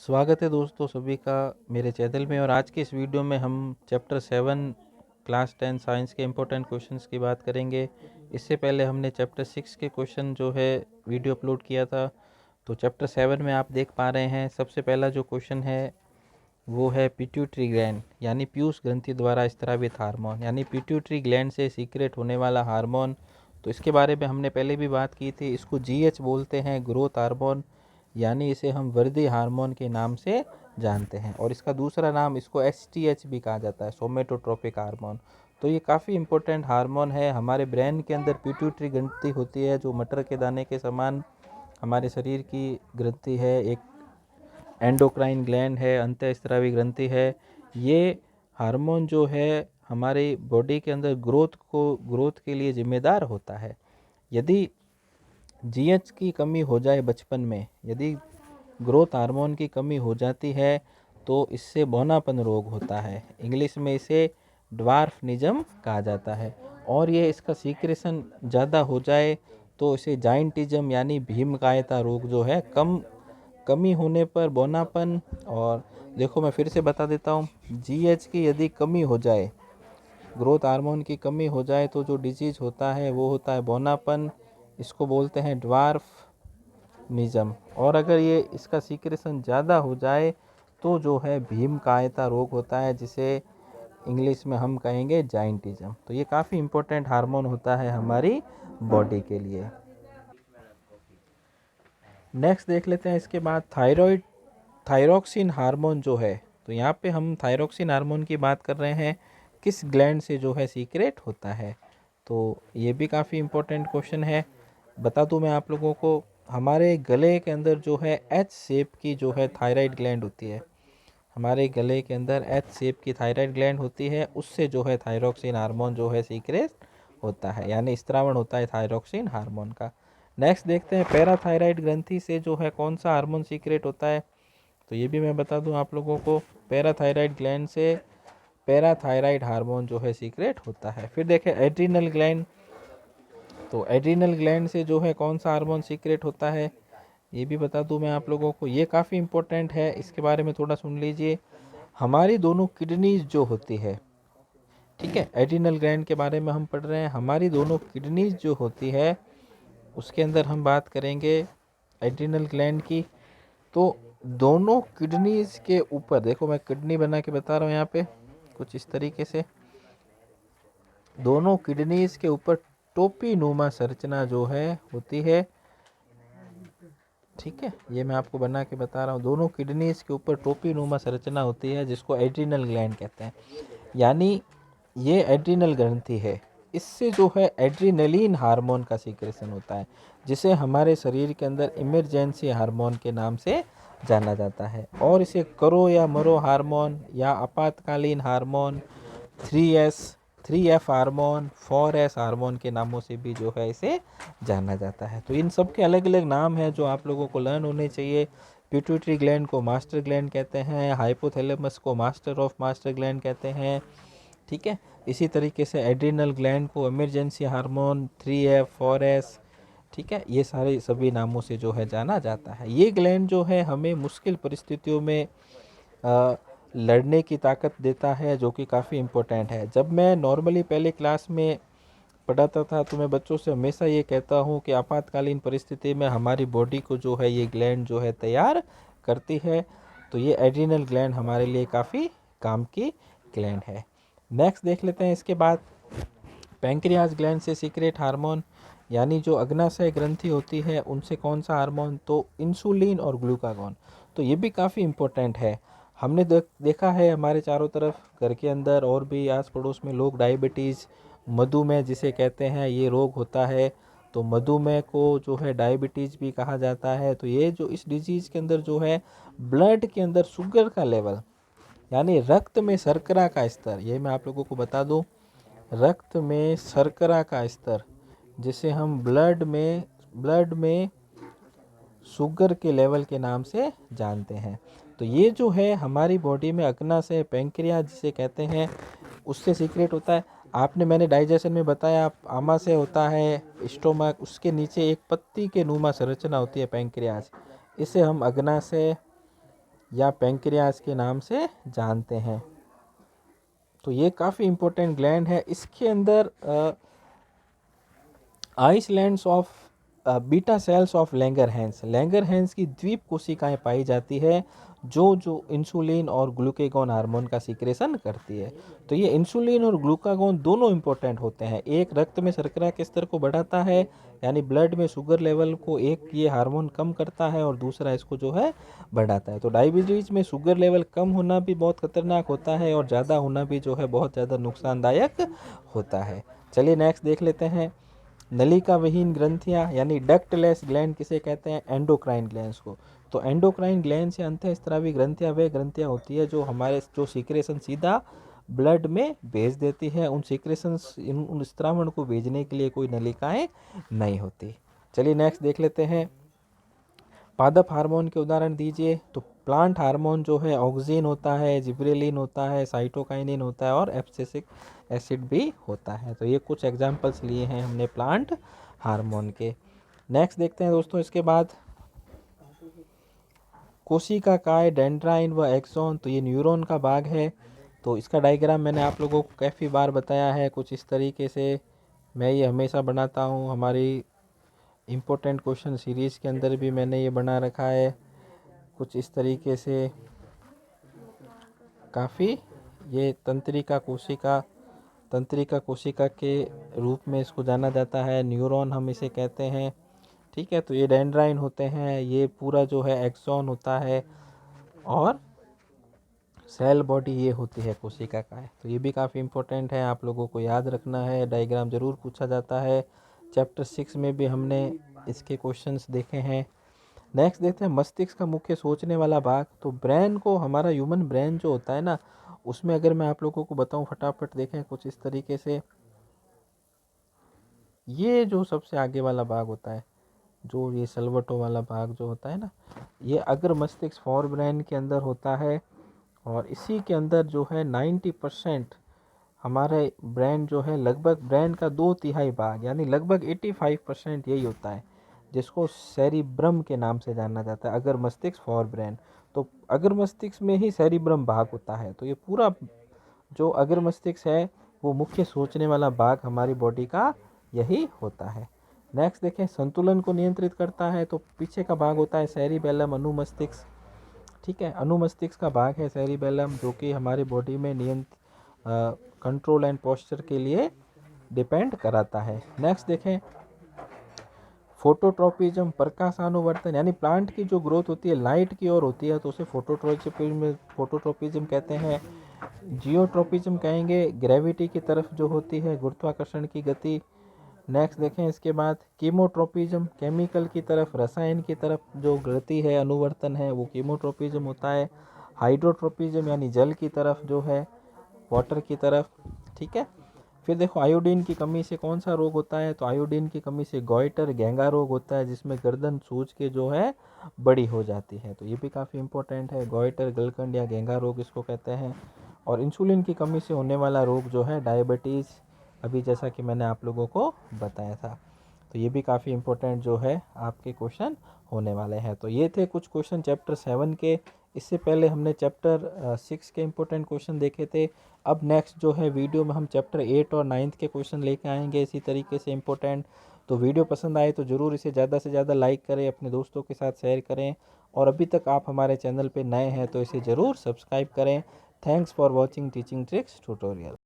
स्वागत है दोस्तों सभी का मेरे चैनल में। और आज के इस वीडियो में हम चैप्टर 7 क्लास 10 साइंस के इम्पोर्टेंट क्वेश्चंस की बात करेंगे। इससे पहले हमने चैप्टर 6 के क्वेश्चन जो है वीडियो अपलोड किया था। तो चैप्टर 7 में आप देख पा रहे हैं, सबसे पहला जो क्वेश्चन है वो है पिट्यूटरी ग्लैंड यानी पीयूष ग्रंथि द्वारा स्रावित हार्मोन, यानी पिट्यूटरी ग्लैंड से सीक्रेट होने वाला हार्मोन। तो इसके बारे में हमने पहले भी बात की थी। इसको जीएच बोलते हैं, ग्रोथ हार्मोन, यानी इसे हम वृद्धि हार्मोन के नाम से जानते हैं। और इसका दूसरा नाम इसको एसटीएच भी कहा जाता है, सोमेटोट्रोपिक हार्मोन। तो ये काफ़ी इंपॉर्टेंट हार्मोन है। हमारे ब्रेन के अंदर पिट्यूटरी ग्रंथि होती है जो मटर के दाने के समान हमारे शरीर की ग्रंथि है। एक एंडोक्राइन ग्लैंड है, अंतःस्रावी ग्रंथि है। ये हार्मोन जो है हमारी बॉडी के अंदर ग्रोथ के लिए जिम्मेदार होता है। यदि जीएच की कमी हो जाए बचपन में, यदि ग्रोथ हार्मोन की कमी हो जाती है तो इससे बौनापन रोग होता है। इंग्लिश में इसे ड्वार्फनिज्म कहा जाता है। और ये इसका सीक्रेशन ज़्यादा हो जाए तो इसे जाइंटिज्म यानी भीमकायता रोग जो है कमी होने पर बौनापन। और देखो मैं फिर से बता देता हूँ, जीएच की यदि कमी हो जाए, ग्रोथ हार्मोन की कमी हो जाए तो जो डिजीज होता है वो होता है बौनापन। इसको बोलते हैं ड्वार्फनिज्म। और अगर ये इसका सीक्रेशन ज़्यादा हो जाए तो जो है भीमकायता रोग होता है, जिसे इंग्लिश में हम कहेंगे जाइंटिज्म। तो ये काफ़ी इम्पोर्टेंट हार्मोन होता है हमारी बॉडी के लिए। नेक्स्ट देख लेते हैं इसके बाद थायरोक्सिन हार्मोन जो है। तो यहाँ पे हम थायरोक्सिन हार्मोन की बात कर रहे हैं, किस ग्लैंड से जो है सीक्रेट होता है। तो ये भी काफ़ी इम्पोर्टेंट क्वेश्चन है। बता दूं मैं आप लोगों को, हमारे गले के अंदर जो है एच शेप की जो है थायराइड ग्लैंड होती है। हमारे गले के अंदर एच शेप की थायराइड ग्लैंड होती है, उससे जो है थायरोक्सिन हार्मोन जो है सीक्रेट होता है, यानी स्त्रावण होता है थायरोक्सिन हार्मोन का। नेक्स्ट देखते हैं पैराथायराइड ग्रंथि से जो है कौन सा हार्मोन सीक्रेट होता है। तो ये भी मैं बता दूं आप लोगों को, पैराथायराइड ग्लैंड से पैराथायराइड हार्मोन जो है सीक्रेट होता है। फिर देखें एड्रिनल ग्लैंड। तो एड्रिनल ग्लैंड से जो है कौन सा हार्मोन सीक्रेट होता है, ये भी बता दूं मैं आप लोगों को। ये काफ़ी इंपॉर्टेंट है, इसके बारे में थोड़ा सुन लीजिए। हमारी दोनों किडनीज जो होती है, ठीक है, एड्रिनल ग्लैंड के बारे में हम पढ़ रहे हैं। हमारी दोनों किडनीज जो होती है उसके अंदर हम बात करेंगे एड्रिनल ग्लैंड की। तो दोनों किडनीज के ऊपर, देखो मैं किडनी बना के बता रहा हूँ यहाँ पे कुछ इस तरीके से, दोनों किडनीज के ऊपर टोपी नुमा संरचना जो है होती है। ठीक है, ये मैं आपको बना के बता रहा हूँ। दोनों किडनीज के ऊपर टोपी नुमा संरचना होती है जिसको एड्रिनल ग्लैंड कहते हैं। यानी ये एड्रिनल ग्रंथि है, इससे जो है एड्रिनलिन हार्मोन का सीक्रेशन होता है, जिसे हमारे शरीर के अंदर इमरजेंसी हार्मोन के नाम से जाना जाता है। और इसे करो या मरो हार्मोन या आपातकालीन hormone, 3F hormone, 4S hormone के नामों से भी जो है इसे जाना जाता है। तो इन सब के अलग अलग नाम हैं जो आप लोगों को लर्न होने चाहिए। पिट्यूटरी ग्लैंड को मास्टर ग्लैंड कहते हैं, हाइपोथैलेमस को मास्टर ऑफ मास्टर ग्लैंड कहते हैं, ठीक है। इसी तरीके से एड्रिनल ग्लैंड को इमरजेंसी हार्मोन, 3F, 4S, ठीक है, ये सारे सभी नामों से जो है जाना जाता है। ये ग्लैंड जो है हमें मुश्किल परिस्थितियों में लड़ने की ताकत देता है, जो कि काफ़ी इम्पोर्टेंट है। जब मैं नॉर्मली पहले क्लास में पढ़ाता था तो मैं बच्चों से हमेशा ये कहता हूँ कि आपातकालीन परिस्थिति में हमारी बॉडी को जो है ये ग्लैंड जो है तैयार करती है। तो ये एड्रिनल ग्लैंड हमारे लिए काफ़ी काम की ग्लैंड है। नेक्स्ट देख लेते हैं इसके बाद पैंक्रियाज ग्लैंड से सीक्रेट हार्मोन, यानी जो अग्नाशय ग्रंथि होती है उनसे कौन सा हार्मोन, तो इंसुलिन और ग्लूकागॉन। तो ये भी काफ़ी इम्पोर्टेंट है। हमने देखा है हमारे चारों तरफ घर के अंदर और भी आस पड़ोस में लोग डायबिटीज़, मधुमेह जिसे कहते हैं, ये रोग होता है। तो मधुमेह को जो है डायबिटीज़ भी कहा जाता है। तो ये जो इस डिजीज़ के अंदर जो है ब्लड के अंदर शुगर का लेवल, यानी रक्त में शर्करा का स्तर, ये मैं आप लोगों को बता दूं, रक्त में शर्करा का स्तर जिसे हम ब्लड में शुगर के लेवल के नाम से जानते हैं। तो ये जो है हमारी बॉडी में अग्नाशय, पैंक्रियाज जिसे कहते हैं, उससे सीक्रेट होता है। मैंने डाइजेशन में बताया, आमाशय होता है, स्टोमक, उसके नीचे एक पत्ती के नुमा संरचना होती है पैंक्रियाज, इसे हम अग्नाशय या पैंक्रियास के नाम से जानते हैं। तो ये काफ़ी इम्पोर्टेंट ग्लैंड है। इसके अंदर islands of beta cells of Langerhans की द्वीप कोशिकाएं पाई जाती है जो इंसुलिन और ग्लूकागॉन हार्मोन का सीक्रेशन करती है। तो ये इंसुलिन और ग्लूकागॉन दोनों इंपॉर्टेंट होते हैं। एक रक्त में शर्करा के स्तर को बढ़ाता है, यानी ब्लड में शुगर लेवल को एक ये हार्मोन कम करता है और दूसरा इसको जो है बढ़ाता है। तो डायबिटीज़ में शुगर लेवल कम होना भी बहुत खतरनाक होता है और ज़्यादा होना भी जो है बहुत ज़्यादा नुकसानदायक होता है। चलिए नेक्स्ट देख लेते हैं। नलिका विहीन ग्रंथियां यानी डक्टलेस ग्लैंड किसे कहते हैं? एंडोक्राइन ग्लैंड्स को। तो एंडोक्राइन ग्लैंड या अंतःस्रावी ग्रंथियां वे ग्रंथियां होती है जो सीक्रेशन सीधा ब्लड में भेज देती है। उन स्त्रावण को भेजने के लिए कोई नलिकाएं नहीं होती। चलिए नेक्स्ट देख लेते हैं। पादप हार्मोन के उदाहरण दीजिए। तो प्लांट हार्मोन जो है ऑक्सिन होता है, जिब्रेलिन होता है, साइटोकाइनिन होता है और एब्सिसिक एसिड भी होता है। तो ये कुछ एग्जांपल्स लिए हैं हमने प्लांट हार्मोन के। नेक्स्ट देखते हैं दोस्तों इसके बाद कोशिका काय, डेंड्राइन व एक्सॉन। तो ये न्यूरॉन का भाग है। तो इसका डायग्राम मैंने आप लोगों को काफ़ी बार बताया है कुछ इस तरीके से। मैं ये हमेशा बनाता हूँ, हमारी इम्पोर्टेंट क्वेश्चन सीरीज़ के अंदर भी मैंने ये बना रखा है कुछ इस तरीके से। काफ़ी ये तंत्रिका कोशिका के रूप में इसको जाना जाता है। न्यूरॉन हम इसे कहते हैं, ठीक है। तो ये डेंड्राइन होते हैं, ये पूरा जो है एक्सॉन होता है और सेल बॉडी ये होती है कोशिका का है। तो ये भी काफ़ी इम्पोर्टेंट है, आप लोगों को याद रखना है। डायग्राम ज़रूर पूछा जाता है। चैप्टर 6 में भी हमने इसके क्वेश्चंस देखे हैं। नेक्स्ट देखते हैं मस्तिष्क का मुख्य सोचने वाला भाग। तो ब्रेन को, हमारा ह्यूमन ब्रेन जो होता है ना, उसमें अगर मैं आप लोगों को बताऊं फटाफट देखें कुछ इस तरीके से। ये जो सबसे आगे वाला भाग होता है, जो ये सलवटो वाला भाग जो होता है ना, ये अग्र मस्तिष्क फॉर ब्रेन के अंदर होता है। और इसी के अंदर जो है 90% हमारे ब्रेन जो है, लगभग ब्रेन का 2/3 भाग यानी लगभग 85% यही होता है, जिसको सेरिब्रम के नाम से जाना जाता है, अगर मस्तिष्क फॉर ब्रेन। तो अगर मस्तिष्क में ही सेरिब्रम भाग होता है। तो ये पूरा जो अगर मस्तिष्क है वो मुख्य सोचने वाला भाग हमारी बॉडी का यही होता है। नेक्स्ट देखें, संतुलन को नियंत्रित करता है। तो पीछे का भाग होता है सेरिबेलम, अनुमस्तिष्क, ठीक है। अनुमस्तिष्क का भाग है सेरिबेलम, जो कि हमारी बॉडी में कंट्रोल एंड पोस्चर के लिए डिपेंड कराता है। नेक्स्ट देखें, फोटोट्रोपिज्म, प्रकाशानुवर्तन, यानी प्लांट की जो ग्रोथ होती है लाइट की ओर होती है तो उसे फोटोट्रोपिज्म कहते हैं। जियोट्रोपिज्म कहेंगे ग्रेविटी की तरफ जो होती है, गुरुत्वाकर्षण की गति। नेक्स्ट देखें इसके बाद कीमोट्रोपिज्म, केमिकल की तरफ, रसायन की तरफ जो गति है, अनुवर्तन है, वो कीमोट्रोपिज्म होता है। हाइड्रोट्रोपिज्म यानी जल की तरफ जो है, वाटर की तरफ, ठीक है। फिर देखो आयोडीन की कमी से कौन सा रोग होता है? तो आयोडीन की कमी से गॉइटर, घेंगा रोग होता है, जिसमें गर्दन सूज के जो है बड़ी हो जाती है। तो ये भी काफ़ी इंपॉर्टेंट है, गॉइटर, गलकंड या घेंगा रोग इसको कहते हैं। और इंसुलिन की कमी से होने वाला रोग जो है डायबिटीज़, अभी जैसा कि मैंने आप लोगों को बताया था। तो ये भी काफ़ी इंपॉर्टेंट जो है आपके क्वेश्चन होने वाले हैं। तो ये थे कुछ क्वेश्चन चैप्टर 7 के। इससे पहले हमने चैप्टर 6 के इंपॉर्टेंट क्वेश्चन देखे थे। अब नेक्स्ट जो है वीडियो में हम चैप्टर 8 और 9 के क्वेश्चन लेके आएंगे इसी तरीके से इंपॉर्टेंट। तो वीडियो पसंद आए तो ज़रूर इसे ज़्यादा से ज़्यादा लाइक करें, अपने दोस्तों के साथ शेयर करें, और अभी तक आप हमारे चैनल पे नए हैं तो इसे ज़रूर सब्सक्राइब करें। Thanks for watching teaching tricks tutorial.